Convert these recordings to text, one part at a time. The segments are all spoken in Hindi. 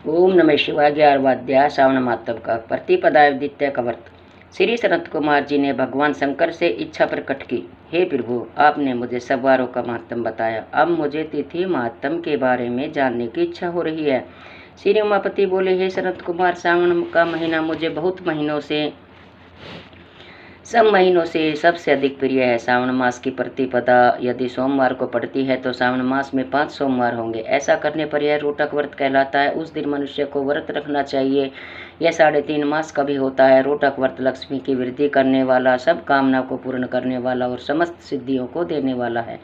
ओम नमः शिवाय। 11वां अध्याय श्रावण मातम का प्रतिपदा द्वितीय का व्रत। श्री सनत कुमार जी ने भगवान शंकर से इच्छा प्रकट की। हे प्रभु, आपने मुझे सब वारों का महत्व बताया, अब मुझे तिथि महत्व के बारे में जानने की इच्छा हो रही है। श्री उमापति बोले, हे सनत कुमार, श्रावण का महीना मुझे सब महीनों से सबसे अधिक प्रिय है। श्रावण मास की प्रतिपदा यदि सोमवार को पड़ती है तो श्रावण मास में 5 सोमवार होंगे। ऐसा करने पर यह रोटक व्रत कहलाता है। उस दिन मनुष्य को व्रत रखना चाहिए। यह 3.5 मास का भी होता है। रोटक व्रत लक्ष्मी की वृद्धि करने वाला, सब कामना को पूर्ण करने वाला और समस्त सिद्धियों को देने वाला है।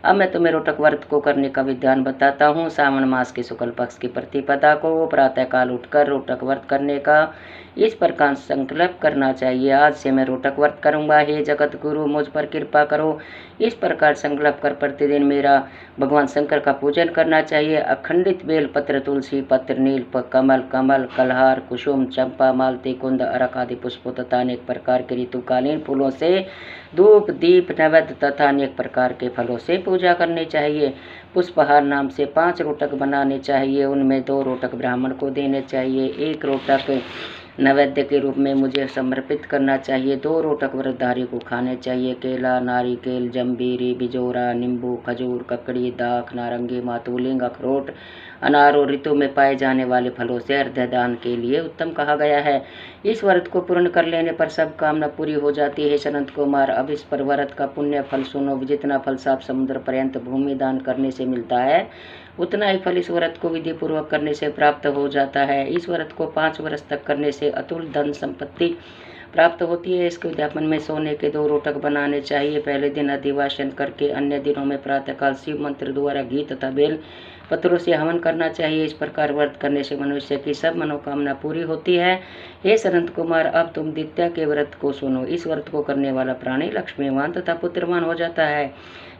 अब मैं तुम्हें रोटक व्रत को करने का विधान बताता हूँ। श्रावण मास के शुक्ल पक्ष की प्रतिपदा को प्रातःकाल उठकर रोटक व्रत करने का इस प्रकार संकल्प करना चाहिए, आज से मैं रोटक व्रत करूंगा। हे जगत गुरु, मुझ पर कृपा करो। इस प्रकार संकल्प कर प्रतिदिन मेरा भगवान शंकर का पूजन करना चाहिए। अखंडित बेल पत्र, तुलसी पत्र, नील कमल, कलहार, कुसुम, चंपा, मालती, कुंद, अरक आदि पुष्पों तथा अनेक प्रकार के ऋतुकालीन फूलों से धूप, दीप, नैवेद्य तथा अनेक प्रकार के फलों से पूजा करनी चाहिए। पुष्पहार नाम से 5 रोटक बनाने चाहिए। उनमें 2 रोटक ब्राह्मण को देने चाहिए, 1 रोटक नैवेद्य के रूप में मुझे समर्पित करना चाहिए। 2 रोटक व्रतधारी को खाने चाहिए। केला, नारिकेल, जम्बीरी, बिजोरा, नींबू, खजूर, ककड़ी, दाख, नारंगी, मातुलिंग, अखरोट, अनार और ऋतु में पाए जाने वाले फलों से अर्घ्य दान के लिए उत्तम कहा गया है। इस व्रत को पूर्ण कर लेने पर सब कामना पूरी हो जाती है। सनत कुमार, अब इस पर व्रत का पुण्य फल सुनो। जितना फल 7 समुद्र पर्यंत भूमि दान करने से मिलता है, उतना ही फल इस व्रत को विधि पूर्वक करने से प्राप्त हो जाता है। इस व्रत को 5 वर्ष तक करने से अतुल धन संपत्ति प्राप्त होती है। इसके उद्यापन में सोने के 2 रोटक बनाने चाहिए। पहले दिन अधिवासन करके अन्य दिनों में प्रातःकाल शिव मंत्र द्वारा घी तथा बेल पत्रों से हवन करना चाहिए। इस प्रकार व्रत करने से मनुष्य की सब मनोकामना पूरी होती है। हे सनत कुमार, अब तुम द्वितीय के व्रत को सुनो। इस व्रत को करने वाला प्राणी लक्ष्मीवान तथा पुत्रवान हो जाता है।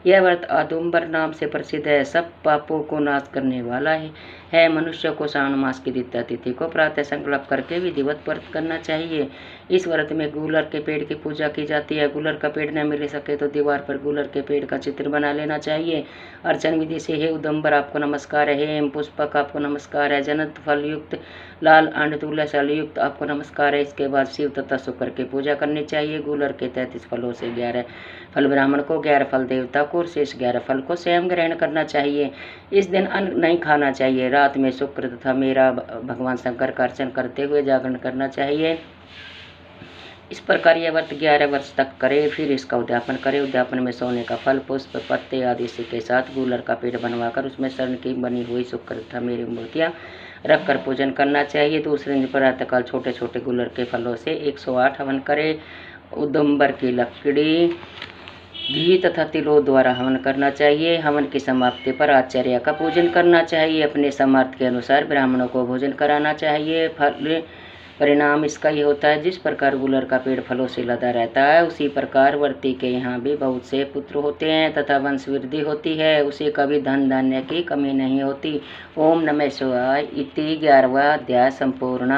यह व्रत आदुम्बर नाम से प्रसिद्ध है, सब पापों को नाश करने वाला है। मनुष्य को श्रावण मास की द्वितीय तिथि को प्रातः संकल्प करके विधिवत व्रत करना चाहिए। इस व्रत में गुलर के पेड़ की पूजा की जाती है। गुलर का पेड़ न मिल सके तो दीवार पर गुलर के पेड़ का चित्र बना लेना चाहिए। अर्चन विधि से, हे उदम्बर आपको नमस्कार है, हे पुष्पक आपको नमस्कार है, जनत फल युक्त लाल अंडतुल्य सल युक्त आपको नमस्कार है। इसके बाद शिव तथा शुक्र की पूजा करनी चाहिए। गुलर के 33 फलों से 11 फल ब्राह्मण को, 11 फल देवता को और शेष 11 फल को स्वयं ग्रहण करना चाहिए। इस दिन अन्न नहीं खाना चाहिए। रात में शुक्र तथा मेरा भगवान शंकर का अर्चन करते हुए जागरण करना चाहिए। इस प्रकार यह व्रत 11 वर्ष तक करे, फिर इसका उद्यापन करे। उद्यापन में सोने का फल, पुष्प, पत्ते आदि के साथ गुलर का पेड़ बनवाकर उसमें स्वर्ण की बनी हुई शुक्र तथा मेरी मूर्तियां रखकर पूजन करना चाहिए। दूसरे दिन प्रातःकाल छोटे छोटे गुलर के फलों से 108 हवन करे। उदम्बर की लकड़ी, घी तथा तिलों द्वारा हवन करना चाहिए। हवन की समाप्ति पर आचार्य का पूजन करना चाहिए। अपने सामर्थ्य के अनुसार ब्राह्मणों को भोजन कराना चाहिए। फल परिणाम इसका ये होता है, जिस प्रकार गुलर का पेड़ फलों से लदा रहता है, उसी प्रकार वर्ती के यहाँ भी बहुत से पुत्र होते हैं तथा वंश वृद्धि होती है। उसे कभी धन धान्य की कमी नहीं होती। ओम नमः शिवाय। इति 11वां अध्याय संपूर्ण।